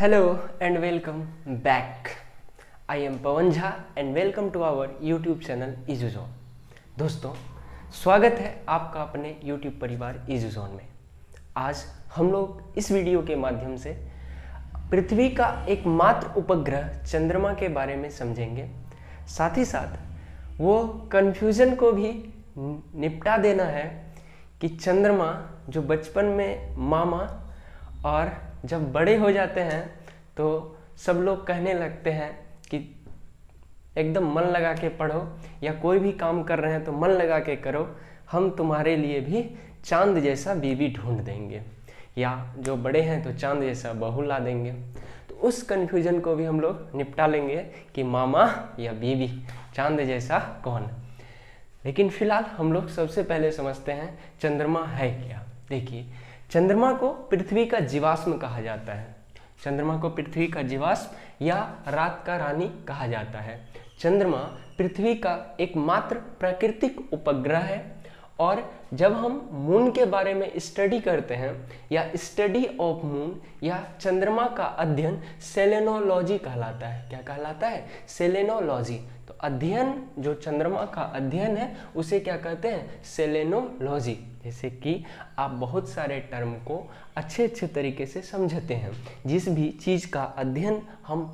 Hello and welcome back. I am Pawan Jha and welcome to our YouTube channel Easy Zone. दोस्तों, स्वागत है आपका अपने YouTube परिवार Easy Zone में। आज हम लोग इस वीडियो के माध्यम से पृथ्वी का एकमात्र उपग्रह चंद्रमा के बारे में समझेंगे। साथ ही साथ वो कन्फ्यूज़न को भी निपटा देना है कि चंद्रमा जो बचपन में मामा और जब बड़े हो जाते हैं तो सब लोग कहने लगते हैं कि एकदम मन लगा के पढ़ो या कोई भी काम कर रहे हैं तो मन लगा के करो, हम तुम्हारे लिए भी चांद जैसा बीवी ढूंढ देंगे, या जो बड़े हैं तो चांद जैसा बहू ला देंगे। तो उस कन्फ्यूजन को भी हम लोग निपटा लेंगे कि मामा या बीवी, चांद जैसा कौन। लेकिन फिलहाल हम लोग सबसे पहले समझते हैं चंद्रमा है क्या। देखिए, चंद्रमा को पृथ्वी का जीवाश्म कहा जाता है। चंद्रमा को पृथ्वी का जीवाश्म या रात का रानी कहा जाता है। चंद्रमा पृथ्वी का एकमात्र प्राकृतिक उपग्रह है। और जब हम मून के बारे में स्टडी करते हैं या स्टडी ऑफ मून या चंद्रमा का अध्ययन सेलेनोलॉजी कहलाता है। क्या कहलाता है? सेलेनोलॉजी। तो अध्ययन, जो चंद्रमा का अध्ययन है उसे क्या कहते हैं? सेलेनोलॉजी। जैसे कि आप बहुत सारे टर्म को अच्छे तरीके से समझते हैं। जिस भी चीज़ का अध्ययन हम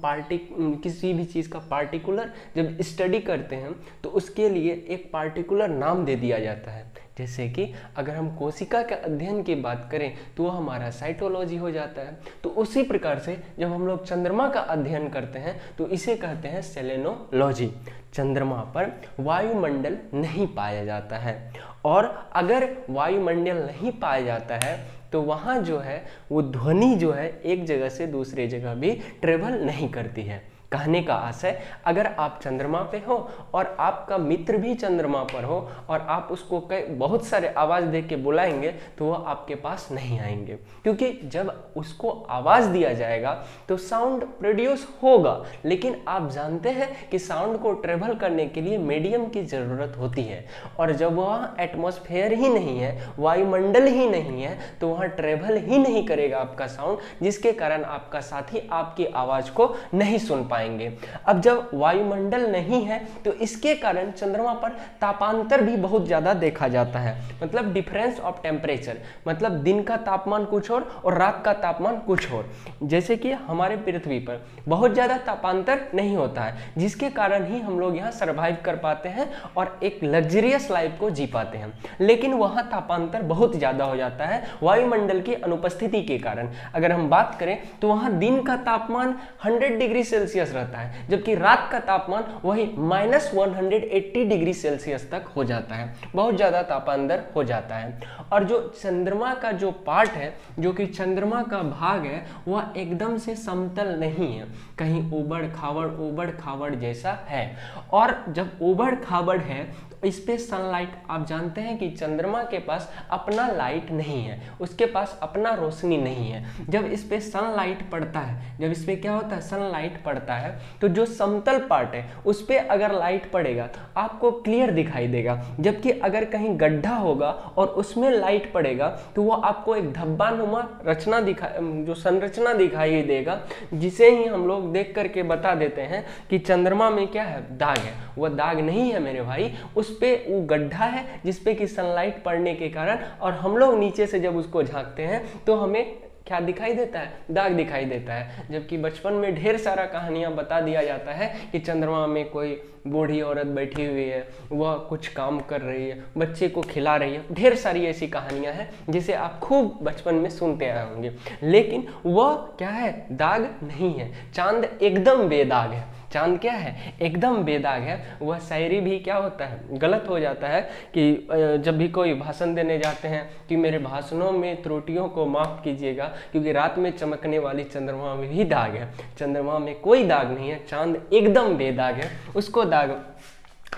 किसी भी चीज़ का पार्टिकुलर जब स्टडी करते हैं तो उसके लिए एक पार्टिकुलर नाम दे दिया जाता है। जैसे कि अगर हम कोशिका के अध्ययन की बात करें तो वो हमारा साइटोलॉजी हो जाता है। तो उसी प्रकार से जब हम लोग चंद्रमा का अध्ययन करते हैं तो इसे कहते हैं सेलेनोलॉजी। चंद्रमा पर वायुमंडल नहीं पाया जाता है, और अगर वायुमंडल नहीं पाया जाता है तो वहाँ जो है वो ध्वनि जो है एक जगह से दूसरे जगह भी ट्रेवल नहीं करती है। कहने का आशय, अगर आप चंद्रमा पे हो और आपका मित्र भी चंद्रमा पर हो और आप उसको बहुत सारे आवाज़ दे के बुलाएंगे तो वह आपके पास नहीं आएंगे, क्योंकि जब उसको आवाज़ दिया जाएगा तो साउंड प्रोड्यूस होगा। लेकिन आप जानते हैं कि साउंड को ट्रेवल करने के लिए मीडियम की ज़रूरत होती है, और जब वहाँ एटमॉस्फेयर ही नहीं है, वायुमंडल ही नहीं है, तो वहाँ ट्रेवल ही नहीं करेगा आपका साउंड, जिसके कारण आपका साथी आपकी आवाज़ को नहीं सुन पाएंगे। अब जब वायुमंडल नहीं है तो इसके कारण चंद्रमा पर तापांतर भी बहुत ज्यादा देखा जाता है। मतलब डिफरेंस ऑफ टेम्परेचर, मतलब दिन का तापमान कुछ और रात का तापमान कुछ और। जैसे कि हमारे पृथ्वी पर बहुत ज्यादा तापांतर नहीं होता है, जिसके कारण ही हम लोग यहाँ सर्वाइव कर पाते हैं और एक लग्जरियस लाइफ को जी पाते हैं। लेकिन वहाँ तापांतर बहुत ज्यादा हो जाता है वायुमंडल की अनुपस्थिति के कारण। अगर हम बात करें तो वहाँ दिन का तापमान 100 डिग्री सेल्सियस रहता है, जबकि रात का तापमान वही -180 डिग्री सेल्सियस तक हो जाता है। बहुत ज्यादा तापांतर हो जाता है। और जो चंद्रमा का जो पार्ट है, जो कि चंद्रमा का भाग है, वह एकदम से समतल नहीं है, कहीं ऊबड़ खाबड़ जैसा है। और जब ऊबड़ खाबड़ है तो इस पे सनलाइट, आप जानते हैं कि चंद्रमा के पास अपना लाइट नहीं है, उसके पास अपना रोशनी नहीं है। जब इस पे सनलाइट पड़ता है, जब इस पे क्या होता है, सनलाइट पड़ता है, तो जो समतल पार्ट है उस पे अगर लाइट पड़ेगा तो आपको क्लियर दिखाई देगा। जबकि अगर कहीं गड्ढा होगा और उसमें लाइट पड़ेगा तो वो आपको एक धब्बानुमा रचना जो संरचना दिखाई देगा, जिसे ही हम लोग देख करके बता देते हैं कि चंद्रमा में क्या है, दाग है। वह दाग नहीं है मेरे भाई, उस पे वो गड्ढा है जिसपे कि सनलाइट पड़ने के कारण, और हम लोग नीचे से जब उसको झांकते हैं तो हमें क्या दिखाई देता है, दाग दिखाई देता है। जबकि बचपन में ढेर सारा कहानियां बता दिया जाता है कि चंद्रमा में कोई बूढ़ी औरत बैठी हुई है, वह कुछ काम कर रही है, बच्चे को खिला रही है। ढेर सारी ऐसी कहानियां हैं जिसे आप खूब बचपन में सुनते आए होंगे। लेकिन वह क्या है, दाग नहीं है। चांद एकदम बेदाग है। चांद क्या है, एकदम बेदाग है। वह शायरी भी क्या होता है, गलत हो जाता है कि जब भी कोई भाषण देने जाते हैं कि मेरे भाषणों में त्रुटियों को माफ़ कीजिएगा, क्योंकि रात में चमकने वाली चंद्रमा में भी दाग है। चंद्रमा में कोई दाग नहीं है, चांद एकदम बेदाग है। उसको दाग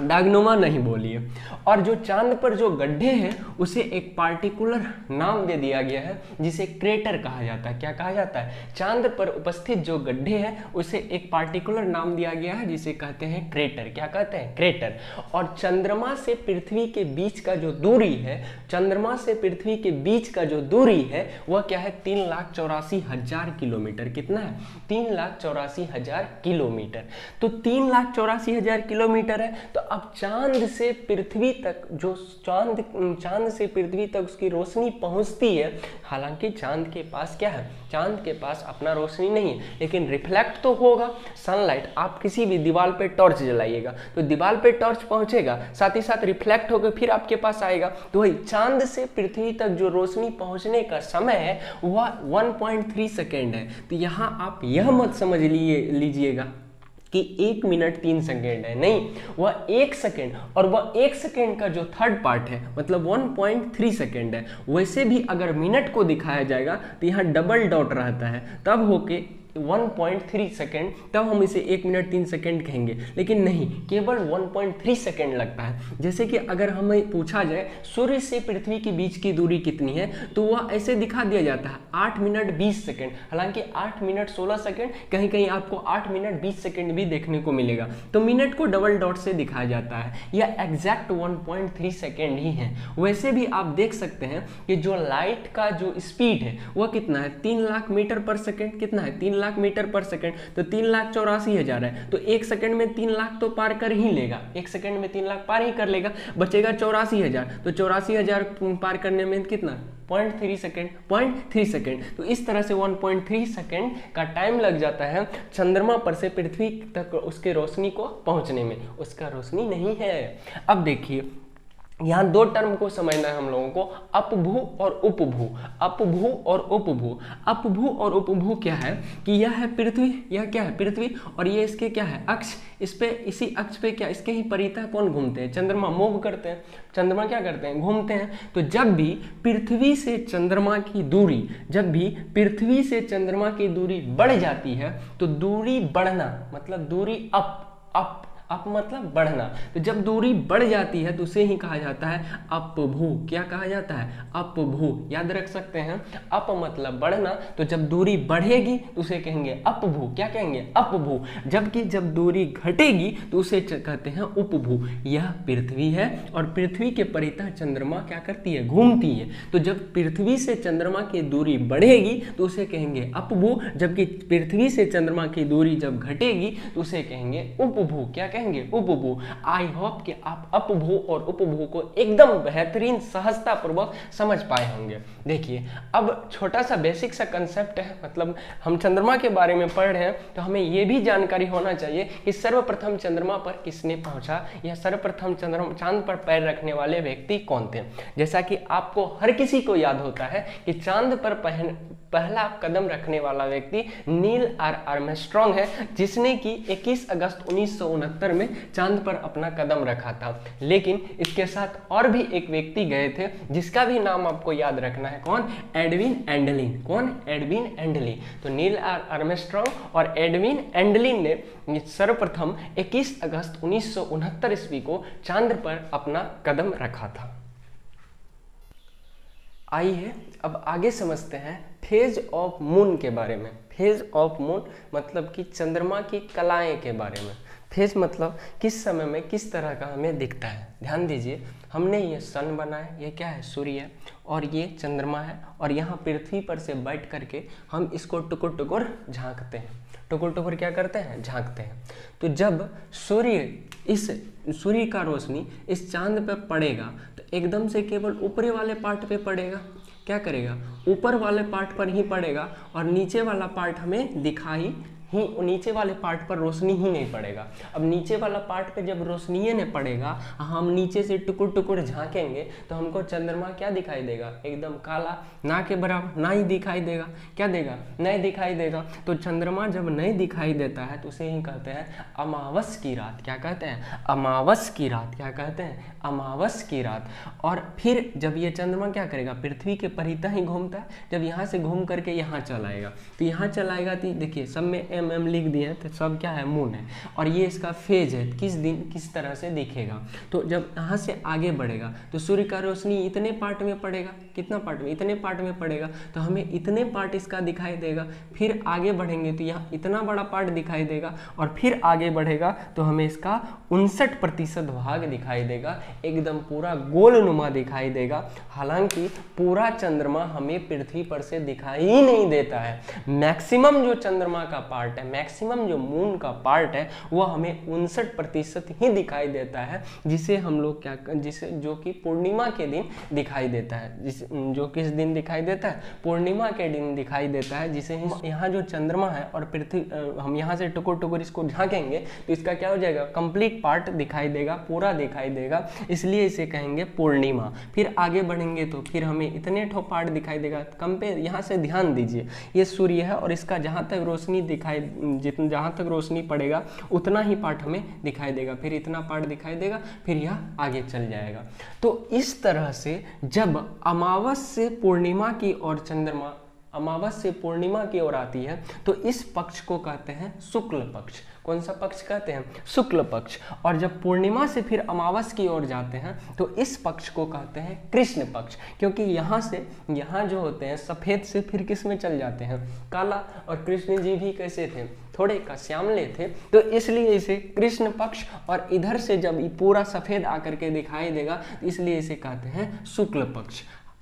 दागनुमा नहीं बोलिए। और जो चांद पर जो गड्ढे हैं उसे एक पार्टिकुलर नाम दे दिया गया है जिसे क्रेटर कहा जाता है। क्या कहा जाता है? चांद पर उपस्थित जो गड्ढे हैं उसे एक पार्टिकुलर नाम दिया गया है जिसे कहते हैं क्रेटर। क्या कहते हैं? क्रेटर। और चंद्रमा से पृथ्वी के बीच का जो दूरी है, चंद्रमा से पृथ्वी के बीच का जो दूरी है वह क्या है? 3,84,000 किलोमीटर। कितना है? 3,84,000 किलोमीटर। तो 3,84,000 किलोमीटर है। तो अब चांद से पृथ्वी तक जो चांद से पृथ्वी तक उसकी रोशनी पहुंचती है, हालांकि चांद के पास क्या है? चांद के पास अपना रोशनी नहीं है, लेकिन रिफ्लेक्ट तो होगा सनलाइट। आप किसी भी दीवार पे टॉर्च जलाइएगा तो दीवार पे टॉर्च पहुंचेगा, साथ ही साथ रिफ्लेक्ट होकर फिर आपके पास आएगा। तो वही चांद से पृथ्वी तक जो रोशनी पहुंचने का समय है वह 1.3 सेकेंड है। तो यहाँ आप यह मत समझ लीजिएगा कि 1 मिनट 3 सेकेंड है, नहीं, वह 1 सेकेंड, और वह 1 सेकेंड का जो थर्ड पार्ट है मतलब 1.3 सेकेंड है। वैसे भी अगर मिनट को दिखाया जाएगा तो यहाँ डबल डॉट रहता है, तब होके 1.3 सेकेंड, तब हम इसे 1 मिनट 3 सेकेंड कहेंगे। लेकिन नहीं, केवल 1.3 सेकेंड लगता है। जैसे कि अगर हमें पूछा जाए सूर्य से पृथ्वी के बीच की दूरी कितनी है तो वह ऐसे दिखा दिया जाता है 8 मिनट 20 सेकेंड। हालांकि 8 मिनट 16 सेकेंड, कहीं कहीं आपको 8 मिनट 20 सेकेंड भी देखने को मिलेगा। तो मिनट को डबल डॉट से दिखाया जाता है। यह एग्जैक्ट 1.3 सेकेंड ही है। वैसे भी आप देख सकते हैं कि जो लाइट का जो स्पीड है वह कितना है? 3 लाख मीटर पर सेकेंड। कितना है? 3 लाख मीटर पर सेकंड। तो 3,84,000 है, तो 1 सेकंड में 3 लाख तो पार कर ही लेगा, 1 सेकंड में 3 लाख पार ही कर लेगा, बचेगा 84,000। तो 84,000 पार करने में कितना? 0.3 सेकेंड, 0.3 सेकेंड। तो इस तरह से 1.3 सेकेंड का टाइम लग जाता है चंद्रमा पर से पृथ्वी तक उसके रोशनी को पहुंचने में। उसका रोशनी नहीं है। अब देखिए यहाँ 2 टर्म को समझना है हम लोगों को, अपभू और उपभू। अपभू और उपभू। अपभू और उपभू क्या है कि यह है पृथ्वी, यह क्या है? पृथ्वी, और ये इसके क्या है? अक्ष। इस पे, इसी अक्ष पे क्या, इसके ही परितः कौन घूमते हैं? चंद्रमा मूव करते हैं। चंद्रमा क्या करते हैं? घूमते हैं। तो जब भी पृथ्वी से चंद्रमा की दूरी, जब भी पृथ्वी से चंद्रमा की दूरी बढ़ जाती है तो दूरी बढ़ना मतलब दूरी अप मतलब बढ़ना। तो जब दूरी बढ़ जाती है तो उसे ही कहा जाता है अपभू। क्या कहा जाता है? अपभू। याद रख सकते हैं, अप मतलब बढ़ना, तो जब दूरी बढ़ेगी तो उसे कहेंगे अपभू। क्या कहेंगे? अपभू। जबकि जब दूरी घटेगी तो उसे कहते हैं उपभू। यह पृथ्वी है और पृथ्वी के परितः चंद्रमा क्या करती है? घूमती है। तो जब पृथ्वी से चंद्रमा की दूरी बढ़ेगी तो उसे कहेंगे अपभू, जबकि पृथ्वी से चंद्रमा की दूरी जब घटेगी तो उसे कहेंगे उपभू। क्या कहेंगे? उपभू। आई होप कि आप अपभू और उपभू को एकदम बेहतरीन सहजता पूर्वक समझ पाए होंगे। देखिए अब छोटा सा बेसिक सा कंसेप्ट है, मतलब हम चंद्रमा के बारे में पढ़ रहे हैं तो हमें यह भी जानकारी होना चाहिए कि सर्वप्रथम चंद्रमा पर किसने पहुंचा या सर्वप्रथम चांद पर पैर रखने वाले व्यक्ति कौन थे। जैसा कि आपको हर किसी को याद होता है कि चांद पर पहला कदम रखने वाला व्यक्ति नील आर्मस्ट्रॉन्ग है, जिसने कि 21 अगस्त 1969 में चांद पर अपना कदम रखा था। लेकिन इसके साथ और भी एक व्यक्ति गए थे जिसका भी नाम आपको याद रखना है। कौन? एडविन एंडलिन। कौन? एडविन एंडलिन। तो नील आर्मस्ट्रॉन्ग और एडविन एंडलिन ने सर्वप्रथम 21 अगस्त 1969 ईस्वी को चांद पर अपना कदम रखा था। आइए अब आगे समझते हैं फेज ऑफ मून के बारे में। फेज ऑफ मून मतलब कि चंद्रमा की कलाएं के बारे में। फेज मतलब किस समय में किस तरह का हमें दिखता है। ध्यान दीजिए, हमने ये सन बनाया, ये क्या है? सूर्य है, और ये चंद्रमा है, और यहाँ पृथ्वी पर से बैठ करके हम इसको टुकुर टुकुर झांकते हैं। टुकुर टुकुर क्या करते हैं? झांकते हैं। तो जब सूर्य का रोशनी इस चांद पर पड़ेगा तो एकदम से केवल ऊपरी वाले पार्ट पे पड़ेगा। क्या करेगा? ऊपर वाले पार्ट पर ही पड़ेगा, और नीचे वाला पार्ट हमें दिखाई ही, नीचे वाले पार्ट पर रोशनी ही नहीं पड़ेगा। अब नीचे वाला पार्ट पे जब रोशनी नहीं पड़ेगा, हम नीचे से टुकुर टुकुर झांकेंगे तो हमको चंद्रमा क्या दिखाई देगा? एकदम काला, ना के बराबर, ना ही दिखाई देगा। क्या देगा? नहीं दिखाई देगा। तो चंद्रमा जब नहीं दिखाई देता है तो उसे ही कहते हैं अमावस की रात। क्या कहते हैं? अमावस की रात। क्या कहते हैं? अमावस की रात। और फिर जब ये चंद्रमा क्या करेगा? पृथ्वी के परितः ही घूमता है। जब यहाँ से घूम करके यहाँ चलाएगा तो यहाँ चलाएगा तो देखिए सब में एम लिख दिए हैं तो सब क्या है, मून है। और ये इसका फेज है, किस दिन किस तरह से दिखेगा। तो जब यहाँ से आगे बढ़ेगा तो सूर्य का रोशनी इतने पार्ट में पड़ेगा, कितना पार्ट में, इतने पार्ट में पड़ेगा, तो हमें इतने पार्ट इसका दिखाई देगा। फिर आगे बढ़ेंगे तो यहाँ इतना बड़ा पार्ट दिखाई देगा, और फिर आगे बढ़ेगा तो हमें इसका 59% भाग दिखाई देगा, एकदम पूरा गोलनुमा दिखाई देगा। हालांकि पूरा चंद्रमा हमें पृथ्वी पर से दिखाई ही नहीं देता है। मैक्सिमम जो चंद्रमा का पार्ट है, मैक्सिमम जो मून का पार्ट है, वो हमें 59% ही दिखाई देता है, जिसे हम लोग क्या, जिसे जो कि पूर्णिमा के दिन दिखाई देता है। जो किस दिन दिखाई देता है, पूर्णिमा के दिन दिखाई देता है। जिसे यहाँ जो चंद्रमा है और पृथ्वी, हम यहाँ से टुकुर टुकुर इसको झाँकेंगे तो इसका क्या हो जाएगा, कंप्लीट पार्ट दिखाई देगा, पूरा दिखाई देगा, इसलिए इसे कहेंगे पूर्णिमा। फिर आगे बढ़ेंगे तो फिर हमें इतने ठो पार्ट दिखाई देगा। कंपेयर, यहाँ से ध्यान दीजिए, ये सूर्य है और इसका जहाँ तक रोशनी दिखाई, जहाँ तक रोशनी पड़ेगा उतना ही पार्ट हमें दिखाई देगा, फिर इतना पार्ट दिखाई देगा, फिर यह आगे चल जाएगा। तो इस तरह से जब अमावस से पूर्णिमा की ओर चंद्रमा, अमावस से पूर्णिमा की ओर आती है तो इस पक्ष को कहते हैं शुक्ल पक्ष। कौन सा पक्ष कहते हैं, शुक्ल पक्ष। और जब पूर्णिमा से फिर अमावस की ओर जाते हैं तो इस पक्ष को कहते हैं कृष्ण पक्ष, क्योंकि यहाँ से, यहाँ जो होते हैं सफ़ेद से फिर किस में चल जाते हैं, काला। और कृष्ण जी भी कैसे थे, थोड़े का श्यामले थे, तो इसलिए इसे कृष्ण पक्ष। और इधर से जब पूरा सफ़ेद आकर के दिखाई देगा तो इसलिए इसे कहते हैं शुक्ल पक्ष।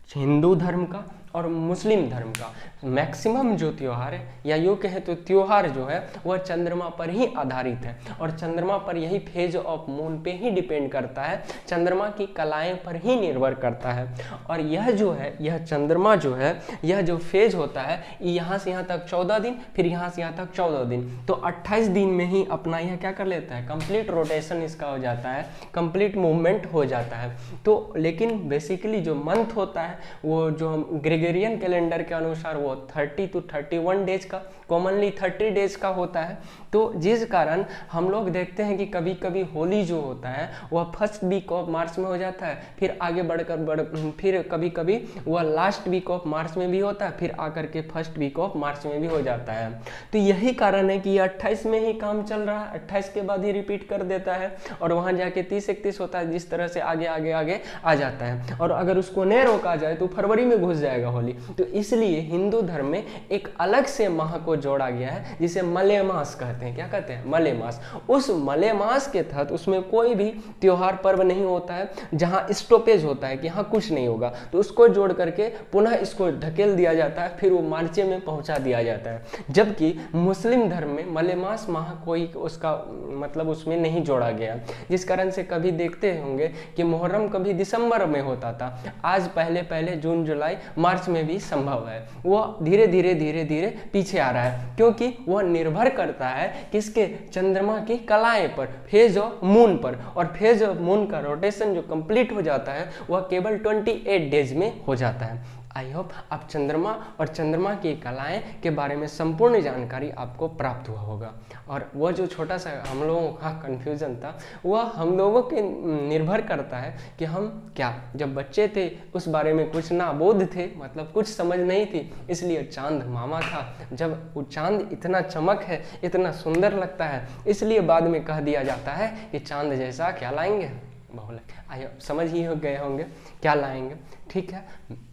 हिंदू धर्म का और मुस्लिम धर्म का मैक्सिमम जो त्यौहार है, या यूँ कहें तो त्यौहार जो है वह चंद्रमा पर ही आधारित है, और चंद्रमा पर यही फेज ऑफ मून पे ही डिपेंड करता है, चंद्रमा की कलाएं पर ही निर्भर करता है। और यह जो है, यह चंद्रमा जो है, यह जो फेज होता है, यहाँ से यहाँ तक 14 दिन, फिर यहाँ से यहाँ तक 14 दिन, तो 28 दिन में ही अपना यह क्या कर लेता है, कंप्लीट रोटेशन इसका हो जाता है, कंप्लीट मूवमेंट हो जाता है। तो लेकिन बेसिकली जो मंथ होता है वो जो हम ग्रेगोरियन कैलेंडर के अनुसार वो 30 to 31 डेज का, कॉमनली 30 डेज का होता है। तो जिस कारण हम लोग देखते हैं कि कभी कभी होली जो होता है वह फर्स्ट वीक ऑफ मार्च में हो जाता है, फिर आगे बढ़कर फिर कभी कभी वह लास्ट वीक ऑफ मार्च में भी होता है, फिर आकर के फर्स्ट वीक ऑफ मार्च में भी हो जाता है। तो यही कारण है कि ये 28 में ही काम चल रहा है, 28 के बाद ही रिपीट कर देता है, और वहाँ जाके 30-31 होता है, जिस तरह से आगे आगे आगे आ जाता है। और अगर उसको नहीं रोका जाए तो फरवरी में घुस जाएगा होली। तो इसलिए हिंदू धर्म में एक अलग से माह को जोड़ा गया है जिसे मलेमास कहते हैं। क्या कहते हैं, मलेमास। उस मलेमास के तहत उसमें कोई भी त्योहार पर्व नहीं होता है जहां स्टॉपेज होता है कि हाँ कुछ नहीं होगा, तो उसको जोड़ करके पुनः इसको ढकेल दिया जाता है, फिर वो मार्चे में पहुंचा दिया जाता है। जबकि मुस्लिम धर्म में मलेमास माह कोई उसका मतलब उसमें नहीं जोड़ा गया, जिस कारण से कभी देखते होंगे कि मुहर्रम कभी दिसंबर में होता था, आज पहले पहले जून जुलाई मार्च में भी संभव है। वो धीरे धीरे धीरे धीरे पीछे आ रहा है, क्योंकि वह निर्भर करता है किसके, चंद्रमा की कलाएं पर, फेज ऑफ मून पर। और फेज ऑफ मून का रोटेशन जो कंप्लीट हो जाता है वह केवल 28 डेज में हो जाता है। आई होप आप चंद्रमा और चंद्रमा की कलाएं के बारे में संपूर्ण जानकारी आपको प्राप्त हुआ होगा। और वह जो छोटा सा हम लोगों का कन्फ्यूज़न था वह हम लोगों के निर्भर करता है कि हम क्या, जब बच्चे थे उस बारे में कुछ नाबोध थे, मतलब कुछ समझ नहीं थी, इसलिए चांद मामा था। जब वो चांद इतना चमक है, इतना सुंदर लगता है, इसलिए बाद में कह दिया जाता है कि चांद जैसा क्या लाएंगे, बहुल आइए समझ ही हो गए होंगे क्या लाएंगे। ठीक है,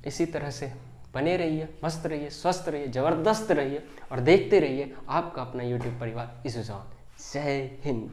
इसी तरह से बने रहिए, मस्त रहिए, स्वस्थ रहिए, ज़बरदस्त रहिए और देखते रहिए आपका अपना YouTube परिवार इज़ू जॉन। जय हिंद।